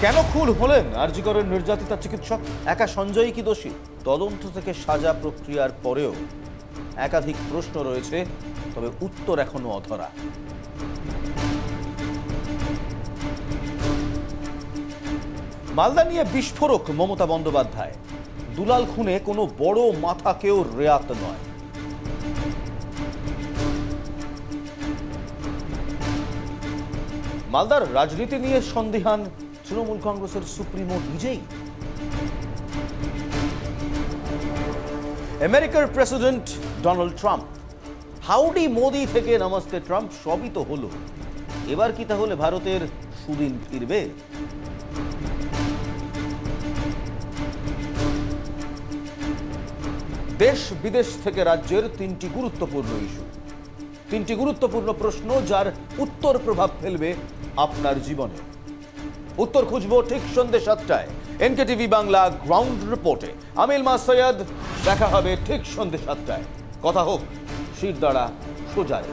কেন খুন হলেন আরজি করের নির্যাতিতা চিকিৎসক? একা সঞ্জয়ই কি দোষী? তদন্ত থেকে সাজা প্রক্রিয়ার পরেও একাধিক প্রশ্ন রয়েছে, তবে উত্তর এখনো অধরা। মালদা নিয়ে বিস্ফোরক মমতা বন্দ্যোপাধ্যায়। দুলাল খুনে কোনো বড় মাথাকেও রেয়াত নয়। মালদার রাজনীতি নিয়ে সন্দিহান তৃণমূল কংগ্রেসের সুপ্রিমো নিজেই। আমেরিকার president Donald Trump, Howdy Modi থেকে নমস্তে ট্রাম্প সবই তো হলো, এবার কি তাহলে ভারতের সুদিন ফিরবে? দেশ বিদেশ থেকে রাজ্যের তিনটি গুরুত্বপূর্ণ ইস্যু, তিনটি গুরুত্বপূর্ণ প্রশ্ন যার উত্তর প্রভাব ফেলবে আপনার জীবনে। উত্তর খুঁজবো ঠিক সন্ধ্যে 7টায় এনকেটিভি বাংলা গ্রাউন্ড রিপোর্টে। আমি ইলমাস সৈয়দ, দেখা হবে ঠিক সন্ধ্যে 7টায়। কথা হোক শিরদাঁড়া সোজায়।